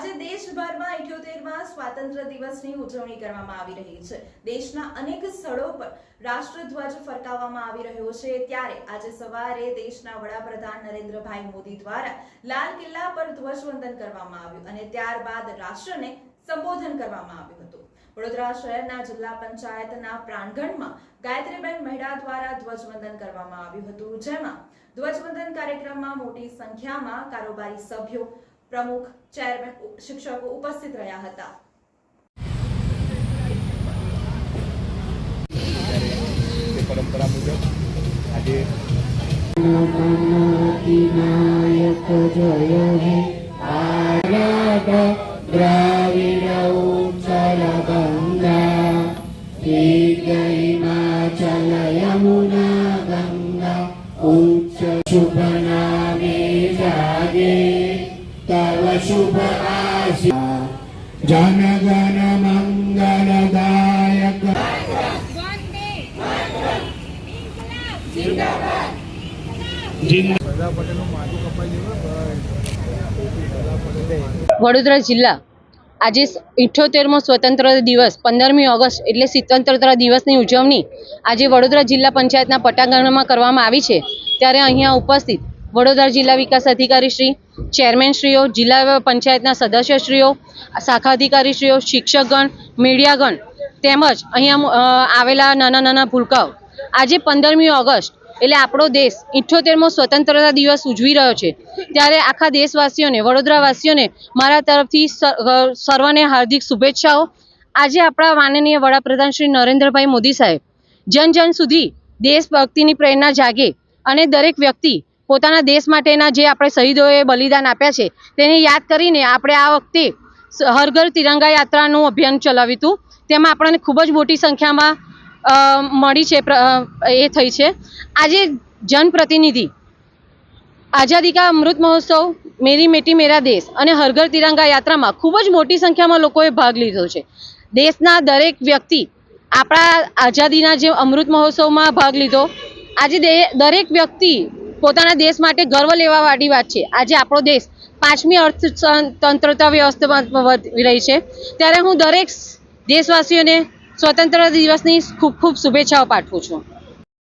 આજે દેશભરમાં 78મા સ્વાતંત્ર્ય દિવસની ઉજવણી કરવામાં આવી રહી છે। દેશના અનેક સ્થળો પર રાષ્ટ્રધ્વજ ફરકાવવામાં આવી રહ્યો છે। ત્યારે આજે સવારે દેશના વડાપ્રધાન નરેન્દ્રભાઈ મોદી દ્વારા લાલ કિલ્લા પર ધ્વજવંદન કરવામાં આવ્યું અને ત્યારબાદ રાષ્ટ્રને સંબોધન કરવામાં આવ્યું હતું। વડોદરા શહેરના જિલ્લા પંચાયતના પ્રાંગણમાં ગાયત્રીબેન મહેડા દ્વારા ધ્વજવંદન કરવામાં આવ્યું હતું, જેમાં ધ્વજવંદન કાર્યક્રમમાં મોટી સંખ્યામાં કારોબારી સભ્યો, પ્રમુખ, ચેરમેન, શિક્ષકો ઉપસ્થિત રહ્યા હતા। પરંપરા મુજબ આજે નાયક જય હે ભારત દ્રાવિડ ઉત્કલ ગંગા હિમાચલ યમુના ગંગા ઉચ્ચ શુભ નામે જાગે तव शुभ आशा जन गण मंगलदायक વડોદરા જિલ્લા આજે 78મો સ્વતંત્રતા દિવસ 15મી ઓગસ્ટ એટલે સ્વતંત્રતા દિવસની ઉજવણી આજે વડોદરા જિલ્લા પંચાયતના પટાંગણમાં કરવામાં આવી છે। ત્યારે અહીંયા ઉપસ્થિત વડોદરા જિલ્લા વિકાસ અધિકારી શ્રી, ચેરમેનશ્રીઓ, જિલ્લા પંચાયતના સદસ્યશ્રીઓ, શાખા અધિકારીશ્રીઓ, શિક્ષકગણ, મીડિયાગણ તેમજ અહીંયા આવેલા નાના નાના ભૂલકાઓ આજે 15મી ઓગસ્ટ એટલે આપણો દેશ 78મો સ્વતંત્રતા દિવસ ઉજવી રહ્યો છે। ત્યારે આખા દેશવાસીઓને, વડોદરાવાસીઓને મારા તરફથી સર્વને હાર્દિક શુભેચ્છાઓ। આજે આપણા માનનીય વડાપ્રધાન શ્રી નરેન્દ્રભાઈ મોદી સાહેબ જન જન સુધી દેશભક્તિની પ્રેરણા જાગે અને દરેક વ્યક્તિ પોતાના દેશ માટેના જે આપણે શહીદોએ બલિદાન આપ્યા છે તેને યાદ કરીને આપણે આ વખતે હર ઘર તિરંગા યાત્રાનું અભિયાન ચલાવ્યું હતું। તેમાં આપણને ખૂબ જ મોટી સંખ્યામાં મળી છે, એ થઈ છે। આજે જનપ્રતિનિધિ આઝાદી કા અમૃત મહોત્સવ, મેરી બેટી મેરા દેશ અને હર ઘર તિરંગા યાત્રામાં ખૂબ જ મોટી સંખ્યામાં લોકોએ ભાગ લીધો છે। દેશના દરેક વ્યક્તિ આપણા આઝાદીના જે અમૃત મહોત્સવમાં ભાગ લીધો। આજે દરેક વ્યક્તિ પોતાના દેશ માટે ગર્વ લેવા વાળી વાત છે। આજે આપણો દેશ 5મી અર્થતંત્રતા વ્યવસ્થામાં વધી રહી છે। ત્યારે હું દરેક દેશવાસીઓને સ્વતંત્રતા દિવસની ખૂબ ખૂબ શુભેચ્છાઓ પાઠવું છું।